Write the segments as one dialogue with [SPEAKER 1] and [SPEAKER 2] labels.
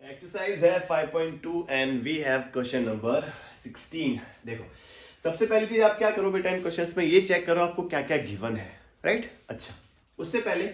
[SPEAKER 1] Exercise है 5.2 and we have question number 16। देखो, सबसे पहली चीज आप क्या करो बेटा, इन क्वेश्चंस में ये चेक करो आपको क्या क्या गिवन है, राइट। अच्छा, उससे पहले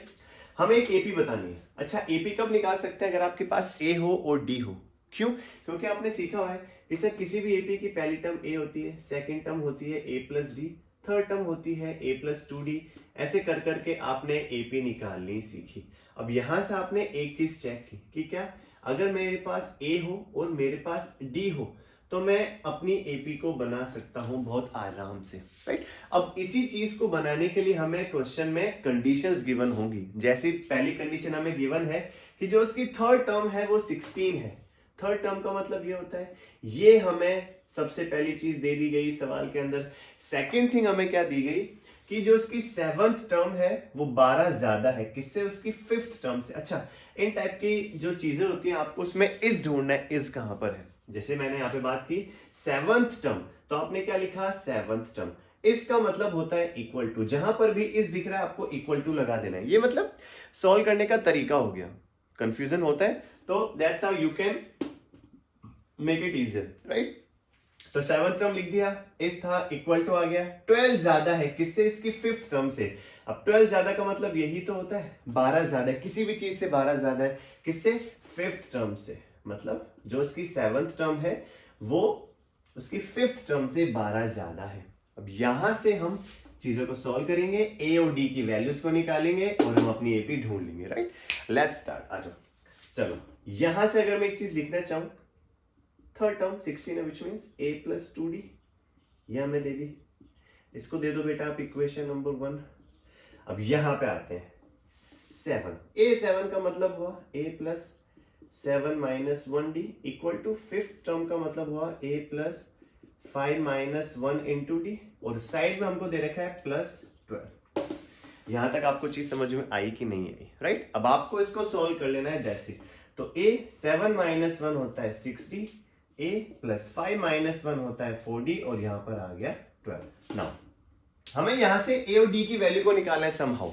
[SPEAKER 1] हमें एक एपी बतानी है। अच्छा, एपी कब निकाल सकते हैं? अगर आपके पास ए हो और डी हो। क्यों? क्योंकि आपने सीखा हुआ है इसे किसी भी एपी की पहली टर्म ए होती है, सेकेंड टर्म होती है ए प्लस डी, थर्ड टर्म होती है ए प्लस टू डी। ऐसे कर करके आपने एपी निकालनी सीखी। अब यहां से आपने एक चीज चेक की कि क्या, अगर मेरे पास ए हो और मेरे पास डी हो तो मैं अपनी एपी को बना सकता हूं बहुत आराम से, राइट। अब इसी चीज को बनाने के लिए हमें क्वेश्चन में कंडीशंस गिवन होंगी। जैसे पहली कंडीशन हमें गिवन है कि जो उसकी थर्ड टर्म है वो 16 है। थर्ड टर्म का मतलब ये होता है, ये हमें सबसे पहली चीज दे दी गई सवाल के अंदर। सेकेंड थिंग हमें क्या दी गई कि जो उसकी सेवंथ टर्म है वो 12 ज्यादा है किससे, उसकी फिफ्थ टर्म से। अच्छा, इन टाइप की जो चीजें होती हैं आपको उसमें इज ढूंढना है, इज कहां पर है। जैसे मैंने यहां पे बात की सेवंथ टर्म, तो आपने क्या लिखा, सेवंथ टर्म। इसका मतलब होता है इक्वल टू, जहां पर भी इस दिख रहा है आपको इक्वल टू लगा देना है। ये मतलब सॉल्व करने का तरीका हो गया। कंफ्यूजन होता है तो that's how you can make it easier, right. तो सेवंथ टर्म लिख दिया, इस था इक्वल टू आ गया। 12 ज्यादा है किससे, इसकी फिफ्थ टर्म से। अब 12 ज्यादा का मतलब यही तो होता है 12 ज्यादा है, किसी भी चीज से 12 ज्यादा है किससे, फिफ्थ टर्म से। मतलब जो उसकी सेवंथ टर्म है वो उसकी फिफ्थ टर्म से 12 ज्यादा है। अब यहां से हम चीजों को सॉल्व करेंगे, ए और डी की वैल्यूज को निकालेंगे और हम अपनी एपी ढूंढ लेंगे, राइट। लेट्स स्टार्ट, आ जाओ। चलो, यहां से अगर मैं एक चीज लिखना चाहूं, थर्ड टर्म 16 है, which means A plus two D, यह हमें दे दी। इसको दे दो बेटा आप इक्वेशन नंबर 1। अब यहां पे आते हैं 7, ए 7 का मतलब हुआ a plus 7 minus 1 d equal to fifth term का मतलब हुआ a plus 5 minus 1 into d, और साइड में हमको दे रखा है प्लस 12। यहां तक आपको चीज समझ में आई कि नहीं आई, राइट। अब आपको इसको सॉल्व कर लेना है, दैट्स इट। तो ए 7 माइनस 1 होता है 6d, ए प्लस 5 माइनस 1 होता है 4d, और यहां पर आ गया 12। नाउ हमें यहां से ए और डी की वैल्यू को निकालना है समहाउ।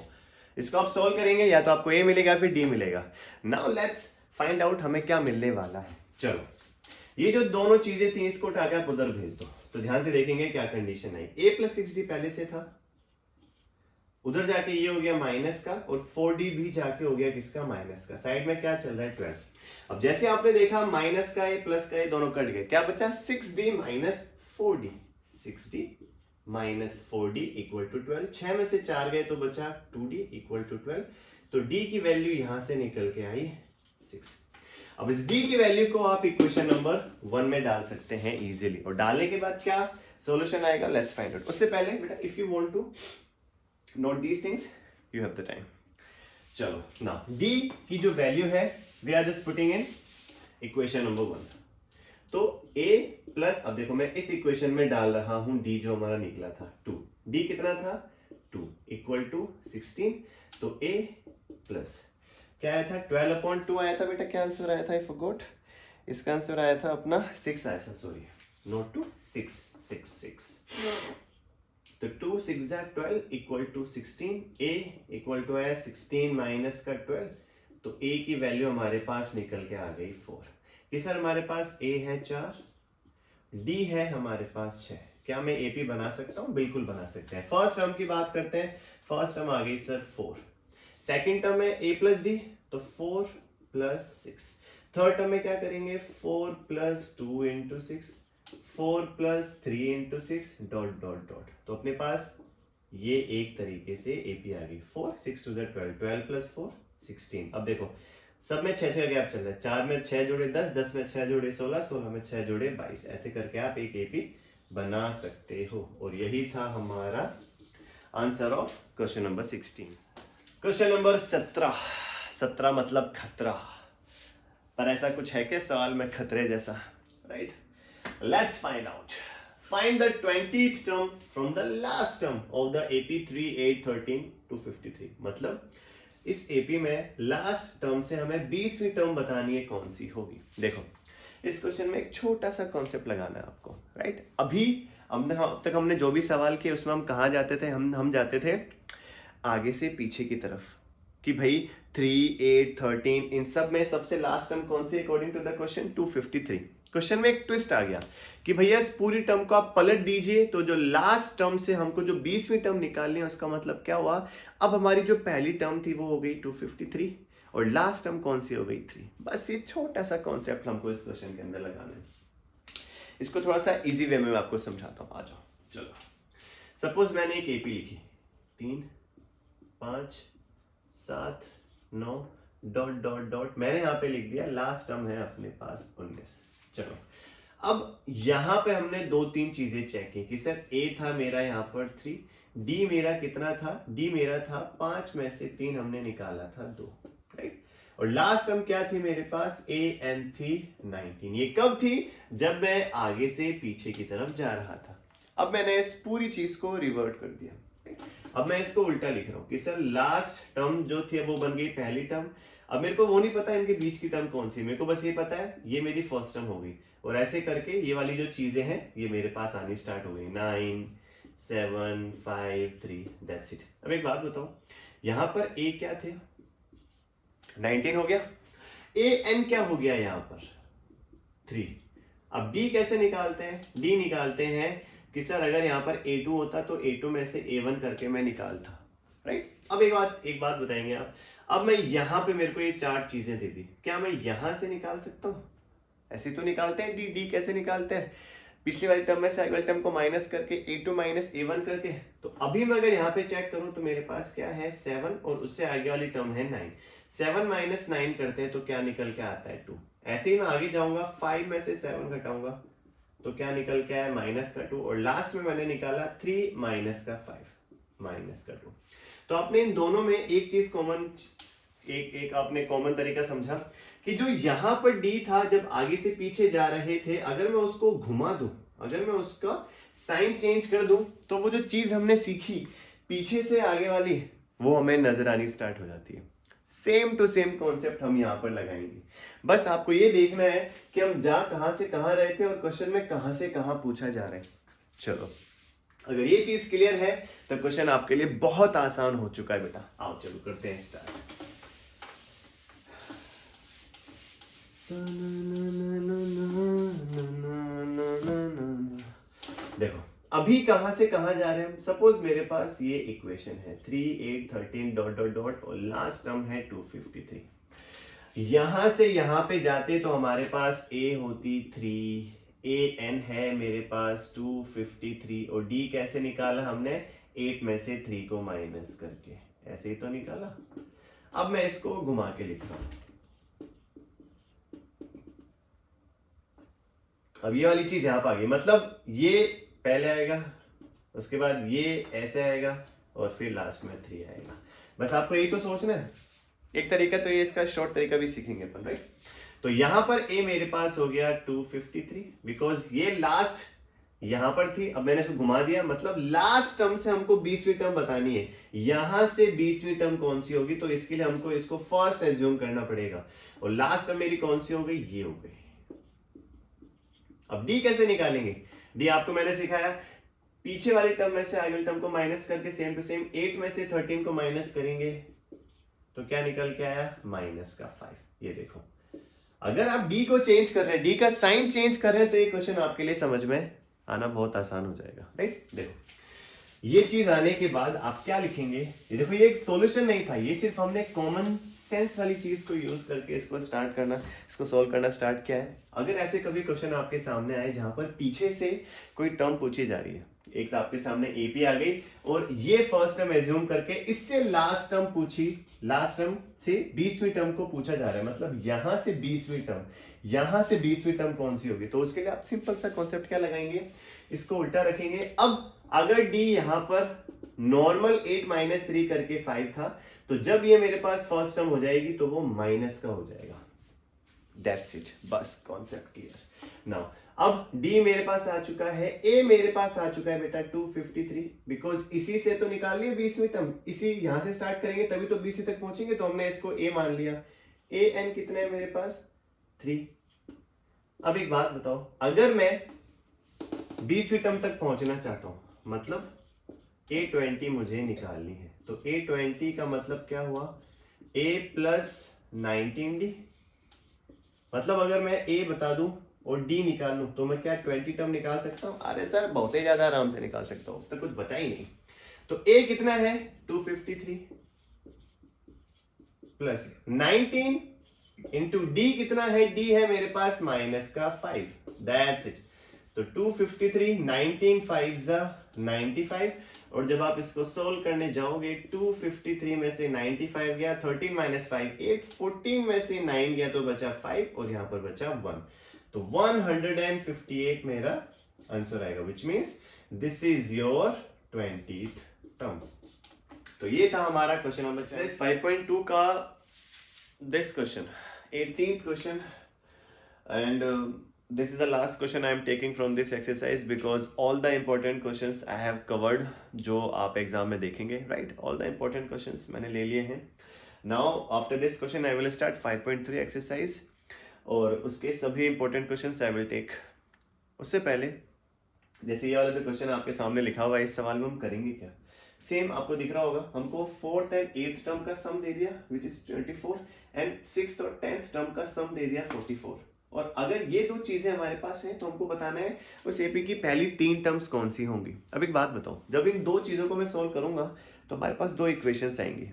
[SPEAKER 1] इसको आप सॉल्व करेंगे, या तो आपको ए मिलेगा फिर डी मिलेगा। नाउ लेट्स फाइंड आउट हमें क्या मिलने वाला है। चलो, ये जो दोनों चीजें थी इसको उठाकर आप उधर भेज दो। तो ध्यान से देखेंगे क्या कंडीशन आई। ए प्लस 6d पहले से था, उधर जाके ये हो गया माइनस का, और 4d भी जाके हो गया किसका, माइनस का। साइड में क्या चल रहा है, 12। अब जैसे आपने देखा माइनस का ए प्लस का ए दोनों कट गए, क्या बचा, 6d minus 4d। 6d minus 4d equal to 12। 6 में से 4 गए तो बचा 2d इक्वल टू 12। तो d की वैल्यू यहां से निकल के आई 6। अब इस d की वैल्यू को आप इक्वेशन नंबर 1 में डाल सकते हैं इजीली, और डालने के बाद क्या सॉल्यूशन आएगा, लेट्स फाइंड आउट। उससे पहले बेटा if you want to note these things you have the time. चलो ना, d की जो वैल्यू है we are just putting in equation number 1। तो a प्लस, अब देखो मैं इस इक्वेशन में डाल रहा हूं d जो हमारा निकला था 2। d कितना था, 2 इक्वल टू 16। तो a प्लस क्या आया था, 12/2 आया था बेटा। क्या आंसर आया था, आई फॉरगॉट। इसका आंसर आया था अपना 6 आया था, सॉरी नोट टू 6 6 6। तो 2 6 12 equal to 16। a equal to आया 16 माइनस का 12। तो a की वैल्यू हमारे पास निकल के आ गई 4। कि सर हमारे पास a है 4, d है हमारे पास 6। क्या मैं AP बना सकता हूं? बिल्कुल बना सकते हैं। फर्स्ट टर्म की बात करते हैं। फर्स्ट टर्म आ गई सर 4। सेकेंड टर्म में a प्लस डी, तो 4 प्लस 6। थर्ड टर्म में क्या करेंगे, 4 plus 2 into 6, 4 plus 3 into 6 dot dot dot. तो अपने पास ये एक तरीके से एपी आ गई। 4 6 टू 12, 12 प्लस 4 16। अब देखो सब में 6 6 गैप चल रहा है। 4 में 6 जोड़े 10, 10 में 6 जोड़े 16, 16 में 6 जोड़े 22। ऐसे करके आप एक एपी बना सकते हो। और यही था हमारा answer of question number 16। Question number 17। 17 मतलब खतरा, पर ऐसा कुछ है क्या सवाल में खतरे जैसा, right. Let's find out. Find the 20th term from the last term of the AP 3 8 13 to 53। मतलब इस AP में लास्ट टर्म से हमें 20वीं टर्म बतानी है, कौन सी होगी। देखो इस क्वेश्चन में एक छोटा सा कॉन्सेप्ट लगाना है आपको, राइट। अभी अब तक हमने जो भी सवाल किए उसमें हम कहाँ जाते थे, हम जाते थे आगे से पीछे की तरफ कि भाई 3, 8, 13 इन सब में सबसे लास्ट टर्म कौन सी according to the question 253। Question में एक ट्विस्ट आ गया कि भैया इस पूरी टर्म को आप पलट दीजिए तो जो लास्ट टर्म से हमको जो 20वीं टर्म निकालनी है उसका मतलब क्या हुआ, अब हमारी जो पहली टर्म थी वो हो गई 253 और लास्ट टर्म कौन सी हो गई 3। बस ये छोटा सा कॉन्सेप्ट हमको इस क्वेश्चन के अंदर लगाना है। इसको थोड़ा सा इजी वे में मैं आपको समझाता हूं, आ जाओ। चलो सपोज मैंने एक एपी लिखी 3, 5, 7, 9 डॉट डॉट डॉट, मैंने यहां पे लिख दिया लास्ट टर्म है अपने पास 19। चलो अब यहां पे हमने 2-3 चीजें चेक की कि सर ए था मेरा यहां पर 3, डी मेरा कितना था, डी मेरा था 5 में से 3 हमने निकाला था 2, राइट। और लास्ट टर्म क्या थी मेरे पास, ए एन थी 19। ये कब थी, जब मैं आगे से पीछे की तरफ जा रहा था। अब मैंने इस पूरी चीज को रिवर्ट कर दिया। अब मैं इसको उल्टा लिख रहा हूं कि सर लास्ट टर्म जो थी वो बन गई पहली टर्म। अब मेरे को वो नहीं पता इनके बीच की टर्म कौन सी, मेरे को बस ये पता है ये मेरी फर्स्ट टर्म हो गई और ऐसे करके ये वाली जो चीजें हैं ये मेरे पास आनी स्टार्ट हो गई 9, 7, 5, 3 दैट्स इट। अब एक बात बताओ, यहां पर ए क्या थे 19 हो गया, ए एन क्या हो गया यहां पर 3। अब डी कैसे निकालते हैं, डी निकालते हैं कि सर अगर यहां पर A2 होता तो A2 में से A1 करके मैं निकालता, राइट। अब एक बात बताएंगे आप, अब मैं यहां पे मेरे को ये 4 चीजें दे दी, क्या मैं यहां से निकाल सकता हूं, ऐसे तो निकालते हैं। डी डी कैसे निकालते हैं, पिछली वाली टर्म में से अगली वाली टर्म को माइनस करके A2 माइनस A1 करके। तो अभी मैं अगर यहाँ पे चेक करूं तो मेरे पास क्या है 7 और उससे आगे वाली टर्म है 9। 7 माइनस 9 करते हैं तो क्या निकल के आता है 2। ऐसे ही मैं आगे जाऊंगा 5 में से 7 घटाऊंगा तो क्या निकल के आया माइनस का 2 और लास्ट में मैंने निकाला 3 माइनस का 5 माइनस का 2। तो आपने इन दोनों में एक चीज कॉमन, एक आपने कॉमन तरीका समझा कि जो यहां पर डी था जब आगे से पीछे जा रहे थे, अगर मैं उसको घुमा दूं, अगर मैं उसका साइन चेंज कर दूं तो वो जो चीज हमने सीखी पीछे से आगे वाली वो हमें नजर आनी स्टार्ट हो जाती है। सेम टू सेम कॉन्सेप्ट हम यहां पर लगाएंगे। बस आपको ये देखना है कि हम जा कहां से कहां रहे थे और क्वेश्चन में कहां से कहां पूछा जा रहा है। चलो अगर ये चीज क्लियर है तो क्वेश्चन आपके लिए बहुत आसान हो चुका है बेटा। आओ चलो करते हैं स्टार्ट। देखो अभी कहां से कहां जा रहे हैं हम, सपोज मेरे पास ये इक्वेशन है 3, 8, 13 डॉट डॉट डॉट और लास्ट टर्म है 253। यहां से यहां पे जाते तो हमारे पास a होती 3, a n है मेरे पास 253 और d कैसे निकाला हमने 8 में से 3 को माइनस करके, ऐसे ही तो निकाला। अब मैं इसको घुमा के लिख रहा हूं। अब ये वाली चीज यहां पर आ गई, मतलब ये पहले आएगा उसके बाद ये ऐसे आएगा और फिर लास्ट में 3 आएगा। बस आपको यही तो सोचना है। एक तरीका तो ये, इसका शॉर्ट तरीका भी सीखेंगे अपन, राइट। तो यहां पर a मेरे पास हो गया 253 बिकॉज ये लास्ट यहां पर थी। अब मैंने इसको घुमा दिया, मतलब लास्ट टर्म से हमको 20वीं टर्म बतानी है। यहां से 20वीं टर्म कौन सी होगी, तो इसके लिए हमको इसको फर्स्ट एज्यूम करना पड़ेगा और लास्ट टर्म मेरी कौन सी हो गई, ये हो गई। अब डी कैसे निकालेंगे, डी आपको मैंने सिखाया पीछे वाली टर्म में से आगे वाली टर्म को माइनस करके सेम टू सेम 8 में से 13 को माइनस करेंगे तो क्या निकल के आया माइनस का 5। ये देखो अगर आप डी को चेंज कर रहे हैं, डी का साइन चेंज कर रहे हैं तो ये क्वेश्चन आपके लिए समझ में आना बहुत आसान हो जाएगा, राइट। देखो ये चीज आने के बाद आप क्या लिखेंगे, ये देखो ये एक सॉल्यूशन नहीं था, ये सिर्फ हमने कॉमन सेंस वाली चीज को यूज करके इसको सॉल्व करना स्टार्ट किया है। अगर ऐसे कभी क्वेश्चन आपके सामने आए जहां पर पीछे से कोई टर्म पूछी जा रही है, एक आपके सामने एपी आ गई और ये फर्स्ट टर्म एज्यूम करके इससे लास्ट टर्म पूछी, लास्ट टर्म से 20वीं टर्म को पूछा जा रहा है, मतलब यहां से 20वीं टर्म, यहां से 20वीं टर्म कौन सी होगी, तो उसके लिए आप सिंपल सा कॉन्सेप्ट क्या लगाएंगे, इसको उल्टा रखेंगे। अब अगर डी यहां पर नॉर्मल 8 माइनस 3 करके 5 था, तो जब ये मेरे पास फर्स्ट टर्म हो जाएगी तो वो माइनस का हो जाएगा। दैट्स इट, बस कॉन्सेप्ट क्लियर। नाउ अब D मेरे पास आ चुका है, A मेरे पास आ चुका है बेटा 253 बिकॉज इसी से तो निकाल लिया 20वीं टर्म, इसी यहां से स्टार्ट करेंगे तभी तो 20 तक पहुंचेंगे, तो हमने इसको A मान लिया। A n कितना है मेरे पास 3। अब एक बात बताओ, अगर मैं 20वीं टर्म तक पहुंचना चाहता हूं, मतलब A20 मुझे निकालनी है, तो A20 का मतलब क्या हुआ a प्लस 19d, मतलब अगर मैं a बता दूं और d निकाल लूं तो मैं क्या 20 टर्म निकाल सकता हूं? अरे सर बहुत ही ज्यादा आराम से निकाल सकता हूं, तो कुछ बचा ही नहीं। तो a कितना है 253 प्लस 19 इंटू डी कितना है, डी है मेरे पास माइनस का 5, दैट्स इट। तो 253, 19 5 जा 95, और जब आप इसको सोल्व करने जाओगे 253 में से 95 गया, 13 माइनस 5 8, 14 में से 9 गया तो बचा 5 और यहां पर बचा 1, तो 158 मेरा आंसर आएगा, which means this is your 20th term. तो ये था हमारा क्वेश्चन नंबर 5.2 का this question, 18th question, and this is the last question I am taking from this exercise because all the important questions I have covered जो आप exam में देखेंगे, right? all the important questions मैंने ले लिए हैं। Now after this question I will start 5.3 exercise और उसके सभी important questions I will take। उससे पहले जैसे ये वाला जो क्वेश्चन आपके सामने लिखा हुआ है, इस सवाल में हम करेंगे क्या, सेम आपको दिख रहा होगा, हमको 4th एंड 8th टर्म का सम दे दिया विच इज 24 एंड 6th और 10th टर्म का सम दे दिया 44, और अगर ये दो चीजें हमारे पास हैं तो हमको बताना है उस एपी की पहली 3 टर्म्स कौन सी होंगी। अब एक बात बताओ, जब इन दो चीजों को मैं सोल्व करूंगा तो हमारे पास दो इक्वेशंस आएंगी,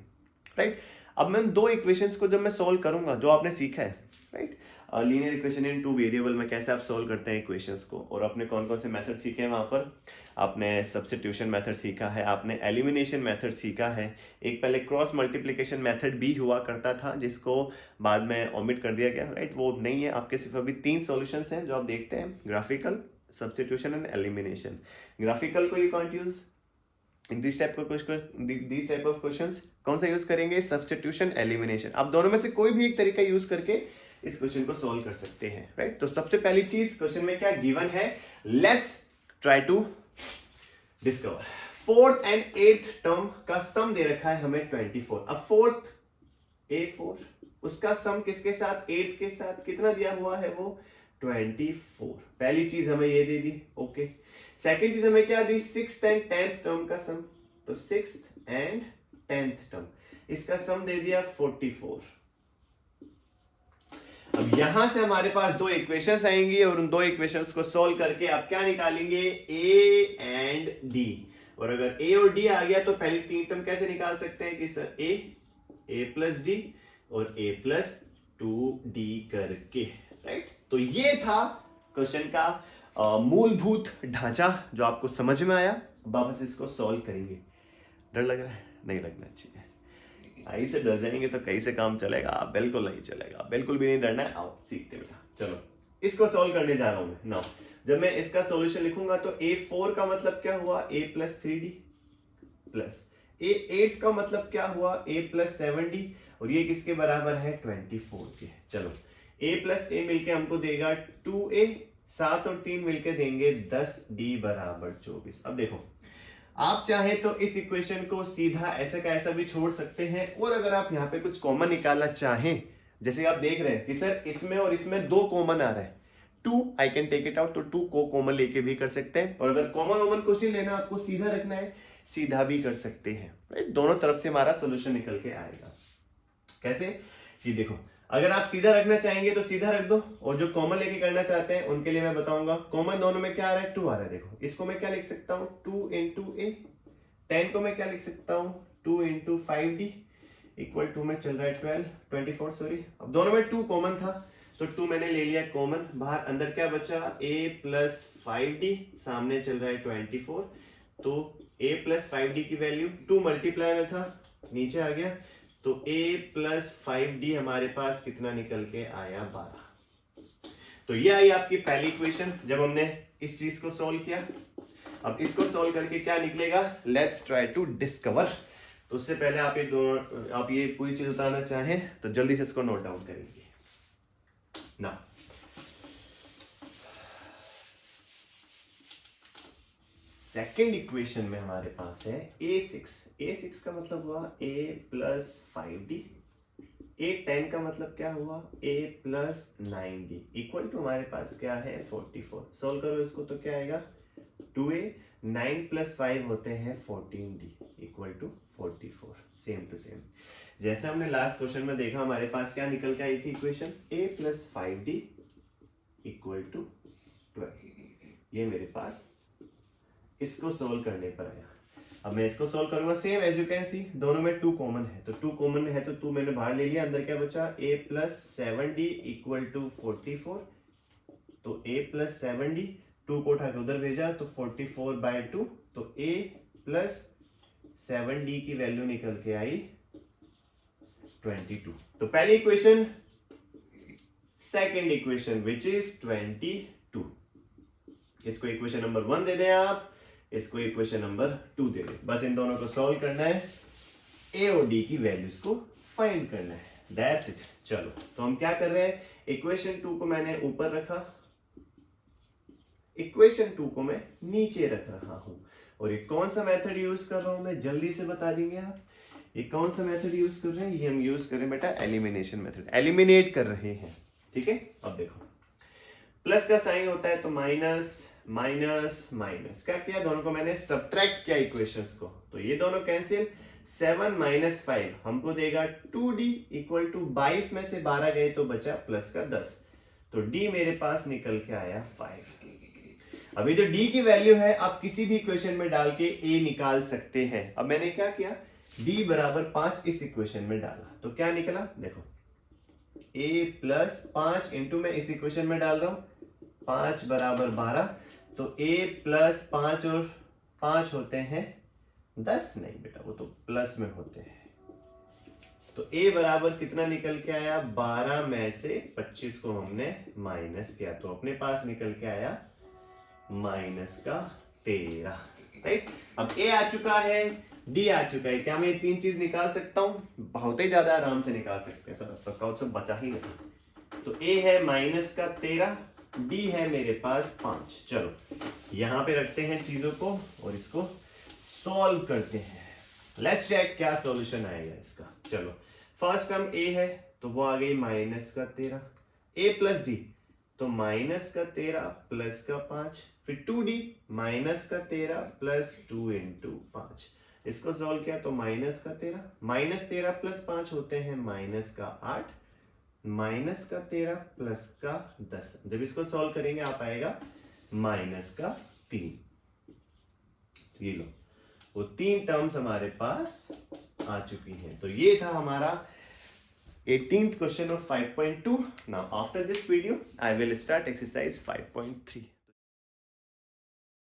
[SPEAKER 1] राइट? अब मैं दो इक्वेशंस को जब मैं सोल्व करूंगा, जो आपने सीखा है, right, linear equation in 2 variable में कैसे आप सोल्व करते हैं इक्वेशंस को, और आपने कौन कौन से मेथड सीखे हैं वहां पर, आपने सब्स्टिट्यूशन मेथड सीखा है, आपने एलिमिनेशन मेथड सीखा है, एक पहले क्रॉस मल्टीप्लिकेशन मेथड भी हुआ करता था जिसको बाद में ओमिट कर दिया गया, राइट? वो नहीं है, आपके सिर्फ अभी 3 सॉल्यूशंस हैं जो आप देखते हैं, graphical, substitution and elimination. Graphical को you can't use in this type of questions, कौन सा यूज करेंगे, सब्स्टिट्यूशन, एलिमिनेशन। आप दोनों में से कोई भी एक तरीका यूज करके इस क्वेश्चन को सॉल्व कर सकते हैं, राइट? तो सबसे पहली चीज क्वेश्चन में क्या गिवन है, let's try to discover. 4th and 8th term का सम दे रखा है हमें 24। अब 4th A4 उसका सम किसके साथ, 8 के साथ, कितना दिया हुआ है वो 24। पहली चीज हमें ये दे दी, ओके। सेकंड चीज हमें क्या दी, 6th एंड 10th टर्म का सम, तो 6th एंड 10th टर्म इसका सम दे दिया 44। अब यहां से हमारे पास दो इक्वेशंस आएंगी और उन दो इक्वेशंस को सॉल्व करके आप क्या निकालेंगे, A एंड D। और अगर A और D आ गया तो पहली 3 टर्म कैसे निकाल सकते हैं कि सर A प्लस D और A प्लस 2D करके, राइट? तो ये था क्वेश्चन का मूलभूत ढांचा जो आपको समझ में आया। वापस इसको सॉल्व करेंगे। डर लग रहा है? नहीं लगना चाहिए। आई से डर जाएंगे तो कहीं से काम चलेगा? बिल्कुल नहीं चलेगा, बिल्कुल भी नहीं डरना है। आओ सीखते बेटा, चलो इसको सॉल्व करने जा रहा हूं मैं। नाउ जब मैं इसका सॉल्यूशन लिखूंगा तो A4 का मतलब क्या हुआ, A plus 3D plus A8 का मतलब क्या हुआ, A प्लस 7D, और ये किसके बराबर है 24 के। चलो A प्लस A मिलके हमको देगा 2A, 7 और 3 मिलके देंगे 10D बराबर 24। अब देखो आप चाहे तो इस इक्वेशन को सीधा ऐसा का ऐसा भी छोड़ सकते हैं, और अगर आप यहाँ पे कुछ कॉमन निकालना चाहें, जैसे आप देख रहे हैं कि सर इसमें और इसमें 2 कॉमन आ रहा है, 2 I can take it out, तो 2 को कॉमन लेके भी कर सकते हैं। और अगर कॉमन कुछ नहीं लेना, आपको सीधा रखना है, सीधा भी कर सकते हैं, राइट? दोनों तरफ से हमारा सोल्यूशन निकल के आएगा। कैसे कि देखो, अगर आप सीधा रखना चाहेंगे तो सीधा रख दो, और जो कॉमन लेके करना चाहते हैं उनके लिए मैं बताऊंगा। कॉमन दोनों में क्या आ रहा है, 2 आ रहा है। देखो इसको मैं क्या लिख सकता हूं, 2 इंटू A। 10 को मैं क्या लिख सकता हूं, 2 इंटू 5D इक्वल टू में चल रहा है 24 सॉरी। अब दोनों में 2 कॉमन था तो 2 मैंने ले लिया कॉमन, बाहर अंदर क्या बचा, A प्लस 5D, सामने चल रहा है 24, तो A प्लस 5D की वैल्यू 2 मल्टीप्लाई में था, नीचे आ गया, तो A प्लस 5D हमारे पास कितना निकल के आया, 12। तो ये आई आपकी पहली इक्वेशन जब हमने इस चीज को सॉल्व किया। अब इसको सॉल्व करके क्या निकलेगा, लेट्स ट्राई टू डिस्कवर। तो उससे पहले आप ये पूरी चीज उतारना चाहें तो जल्दी से इसको नोट डाउन करेंगे ना। सेकेंड इक्वेशन में हमारे पास है A6 का मतलब हुआ A प्लस 5D, A10 का मतलब क्या हुआ, A plus 9D equal to हमारे पास क्या है 44। सोल्व करो इसको तो क्या आएगा, 2A 9 प्लस 5 होते हैं 14D equal to 44, same to same. जैसे हमने लास्ट क्वेश्चन में देखा हमारे पास क्या निकल के आई थी equation, a plus 5d equal to 12। ये मेरे पास इसको सोल्व करने पर आया। अब मैं इसको सोल्व करूंगा, same as you can see दोनों में 2 कॉमन है, तो 2 कॉमन है तो 2 मैंने बाहर ले लिया, अंदर क्या बचा, a plus 7d equal to 44। तो a प्लस 7d 2 को उठा के उधर भेजा तो 44/2, तो a प्लस 7d की वैल्यू निकल के आई 22। तो पहली equation, second equation which is 22। इसको इक्वेशन नंबर 1 दे दें आप, इसको इक्वेशन नंबर 2 दे दें। बस इन दोनों को सॉल्व करना है, a और d की वैल्यूज को फाइंड करना है, दैट्स इट। चलो तो हम क्या कर रहे हैं, इक्वेशन 2 को मैंने ऊपर रखा, इक्वेशन 2 को मैं नीचे रख रहा हूं। और ये कौन सा मेथड यूज कर रहा हूं मैं, जल्दी से बता देंगे आप, ये कौन सा मेथड यूज कर रहे हैं, ये हम यूज कर रहे हैं बेटा एलिमिनेशन मेथड, एलिमिनेट कर रहे हैं। ठीक है, अब देखो प्लस का साइन होता है तो माइनस माइनस माइनस, क्या किया, दोनों को मैंने सब्ट्रैक्ट किया इक्वेशंस को, तो ये दोनों कैंसिल, 7 माइनस 5 हमको देगा 2d इक्वल टू 22 में से 12 गए तो बचा प्लस का 10, तो d मेरे पास निकल के आया 5। अभी जो d की वैल्यू है आप किसी भी इक्वेशन में डाल के a निकाल सकते हैं। अब मैंने क्या किया, d बराबर 5 इस इक्वेशन में डाला तो क्या निकला, देखो a प्लस 5 इंटू में इस इक्वेशन में डाल रहा हूं 5 बराबर 12, तो a प्लस 5 और 5 होते हैं 10, नहीं बेटा वो तो प्लस में होते हैं, तो a बराबर कितना निकल के आया, 12 में से 25 को हमने माइनस किया तो अपने पास निकल के आया माइनस का 13। राइट, अब a आ चुका है, d आ चुका है, क्या मैं ये 3 चीज निकाल सकता हूं, बहुत ही ज्यादा आराम से निकाल सकते हैं सर, तो कुछ बचा ही नहीं। तो a है माइनस का 13, d है मेरे पास 5। चलो यहां पे रखते हैं चीजों को और इसको सॉल्व करते हैं, लेट्स चेक क्या सॉल्यूशन आएगा इसका। चलो फर्स्ट टर्म a है तो वो आ गई माइनस का 13, a प्लस d तो माइनस का 13 प्लस का 5, फिर 2d माइनस का 13 प्लस 2 इंटू 5, इसको सॉल्व किया तो माइनस का 13, माइनस 13 प्लस 5 होते हैं माइनस का 8, माइनस का 13 प्लस का 10, जब इसको सॉल्व करेंगे आप आएगा माइनस का 3। ये लो वो 3 टर्म्स हमारे पास आ चुकी हैं। तो ये था हमारा 18th question of 5.2. Now after this video I will start exercise 5.3.